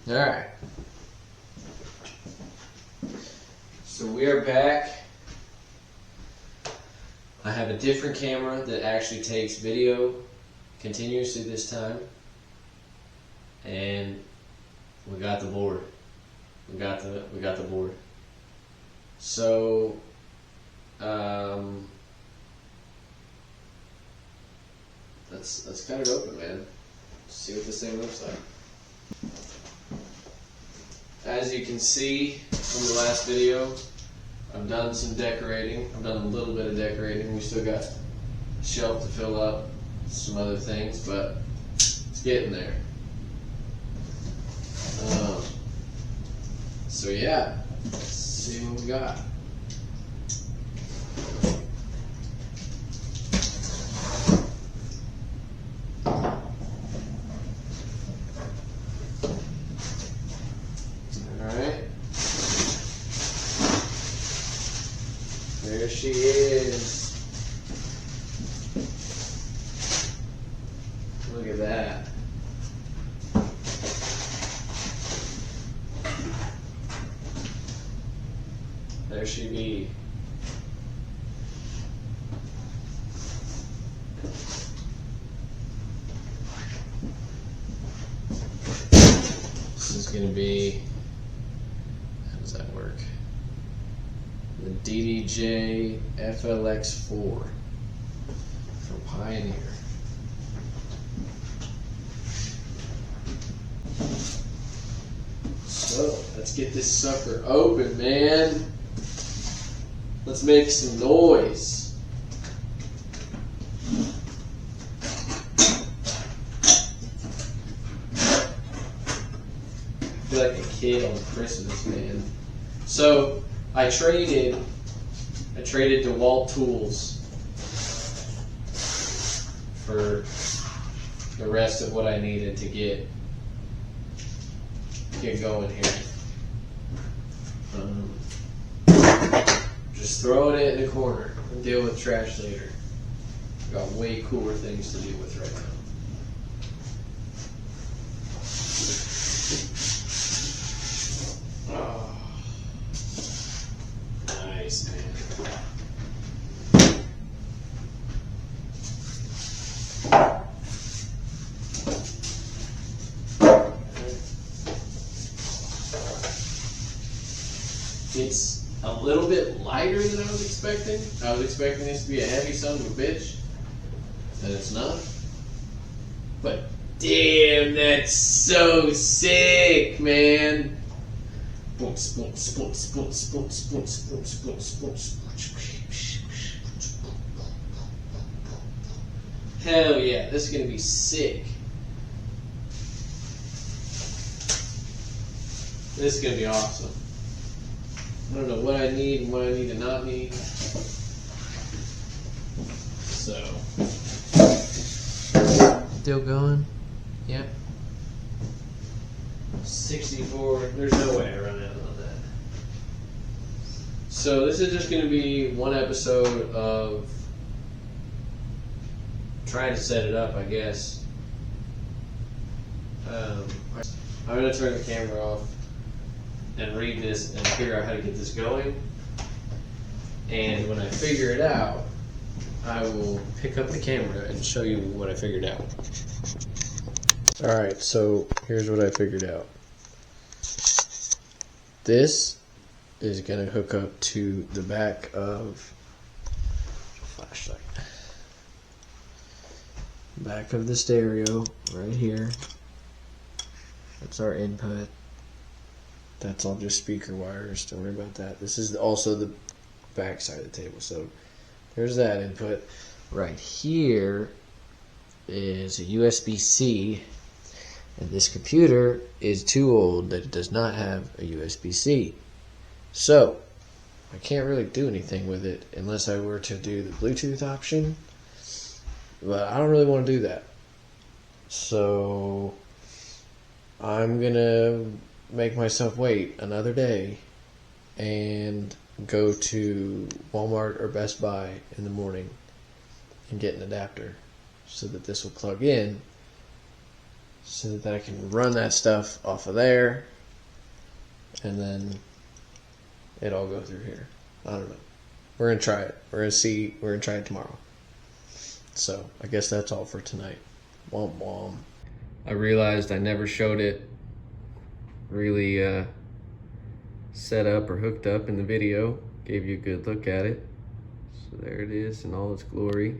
Alright. So we are back. I have a different camera that actually takes video continuously this time. And we got the board. We got the board. So let's cut it open, man. See what this thing looks like. As you can see from the last video, I've done some decorating. I've done a little bit of decorating. We still got a shelf to fill up, some other things, but it's getting there. So yeah, let's see what we got. Alright. There she is. Look at that. There she be. This is going to be, how does that work? The DDJ-FLX4 from Pioneer. So, let's get this sucker open, man. Let's make some noise. I feel like a kid on Christmas, man. So I traded DeWalt tools for the rest of what I needed to get going here. Just throwing it in the corner and deal with trash later. Got way cooler things to deal with right now. Oh, nice, man. It's a little bit lighter than I was expecting. I was expecting this to be a heavy son of a bitch, and it's not. But damn, that's so sick, man. Hell yeah, this is gonna be sick. This is gonna be awesome. I don't know what I need and what I need to not need. So, still going? Yep. 64. There's no way I run out on that. So this is just going to be one episode of trying to set it up, I guess. I'm going to turn the camera off and read this and figure out how to get this going. And when I figure it out, I will pick up the camera and show you what I figured out. Alright, so here's what I figured out. This is going to hook up to the back of flashlight. Back of the stereo right here. That's our input. That's all just speaker wires. Don't worry about that. This is also the back side of the table. So there's that input. Right here is a USB-C. And this computer is too old that it does not have a USB-C. So I can't really do anything with it unless I were to do the Bluetooth option. But I don't really want to do that. So I'm going to make myself wait another day and go to Walmart or Best Buy in the morning and get an adapter so that this will plug in so that I can run that stuff off of there, and then it all go through here. I don't know. We're gonna try it. We're gonna try it tomorrow. So I guess that's all for tonight. Womp womp. I realized I never showed it really set up or hooked up in the video. Gave you a good look at it. So there it is in all its glory.